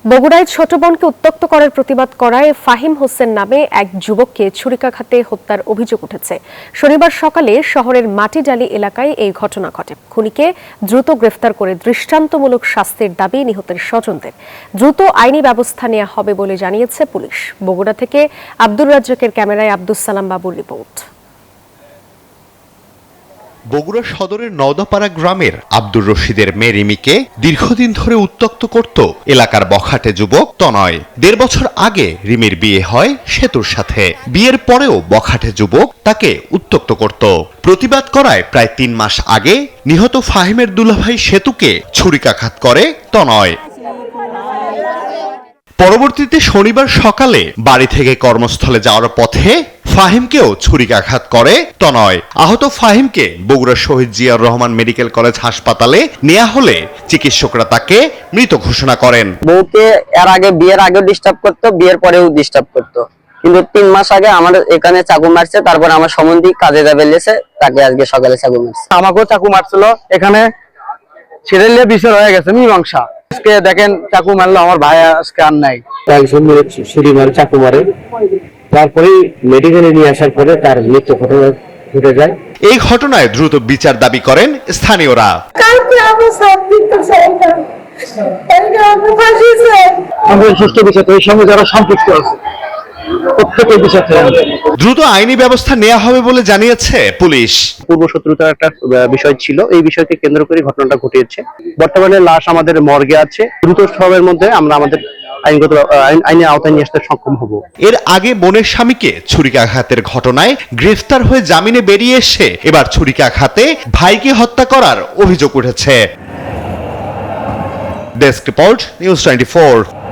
বগুড়ায় ছোট বোনকে উত্ত্যক্ত করার প্রতিবাদ করায় ফাহিম হোসেন নামে এক যুবককে ছুরিকাঘাতে হত্যার অভিযোগ উঠেছে। শনিবার সকালে শহরের মাটিডালি এলাকায় এই ঘটনা ঘটে। খুনিকে দ্রুত গ্রেফতার করে দৃষ্টান্তমূলক শাস্তির দাবি নিহতের স্বজনদের। দ্রুত আইনি ব্যবস্থা নেওয়া হবে বলে জানিয়েছে পুলিশ। বগুড়া থেকে আব্দুর রাজ্জাকের ক্যামেরায় আব্দুস সালাম বাবুর রিপোর্ট। বগুড়া সদরের নওদাপাড়া গ্রামের আব্দুর রশিদের মেয়ে রিমিকে দীর্ঘদিন ধরে উত্ত্যক্ত করত এলাকার বখাটে যুবক তনয়। ১.৫ বছর আগে রিমির বিয়ে হয় সেতুর সাথে। বিয়ের পরেও বখাটে যুবক তাকে উত্ত্যক্ত করত। প্রতিবাদ করায় প্রায় ৩ মাস আগে নিহত ফাহিমের দুলাভাই সেতুকে ছুরিকাঘাত করে তনয়। পরবর্তীতে শনিবার সকালে বাড়ি থেকে কর্মস্থলে যাওয়ার পথে ফাহিমকেও ছুরিকাঘাত করে তনয়। আহত ফাহিমকে বগুড়া শহীদ জিয়াউর রহমান মেডিকেল কলেজ হাসপাতালে নেওয়া হলে চিকিৎসকরা তাকে মৃত ঘোষণা করেন। বউকে এর আগে বিয়ের আগেও ডিস্টার্ব করতো, বিয়ের পরেও ডিস্টার্ব করতো, কিন্তু ৩ মাস আগে আমার এখানে চাকু মারছে। তারপর আমার সম্বন্ধী কাজে যাবে লেছে, তাকে আজকে সকালে চাকু মারছে। আমাকেও চাকু মারছিল। এখানে ছেড়ে বিচার হয়ে গেছে মীমাংসা। আজকে দেখেন চাকু মারলো, আমার ভাই আজকে আর নাই। একজন ছুরি মারে, চাকু মারে, তারপরে মেডিকেলে নিয়ে আসার পরে তার মৃত্যু ঘটে যায়। এই ঘটনায় দ্রুত বিচার দাবি করেন স্থানীয়রা। আমাদের সুষ্ঠু বিচার, এই সঙ্গে যারা সম্পৃক্ত আছে প্রত্যেকের বিচার দ্রুত আইনি ব্যবস্থা নেওয়া হবে বলে জানিয়েছে পুলিশ। পূর্ব শত্রুতার একটা বিষয় ছিল, এই বিষয়কে কেন্দ্র করে ঘটনাটা ঘটিয়েছে। বর্তমানে লাশ আমাদের মর্গে আছে। দ্রুত সময়ের মধ্যে আমরা আমাদের আইনগত আইনের আওতায় নিয়ে আসতে সক্ষম হব। এর আগে বোনের স্বামীকে ছুরিকাঘাতের ঘটনায় গ্রেফতার হয়ে জামিনে বেরিয়ে এসে এবার ছুরিকাঘাতে ভাইকে হত্যা করার অভিযোগ উঠেছে। Desk report, news 24।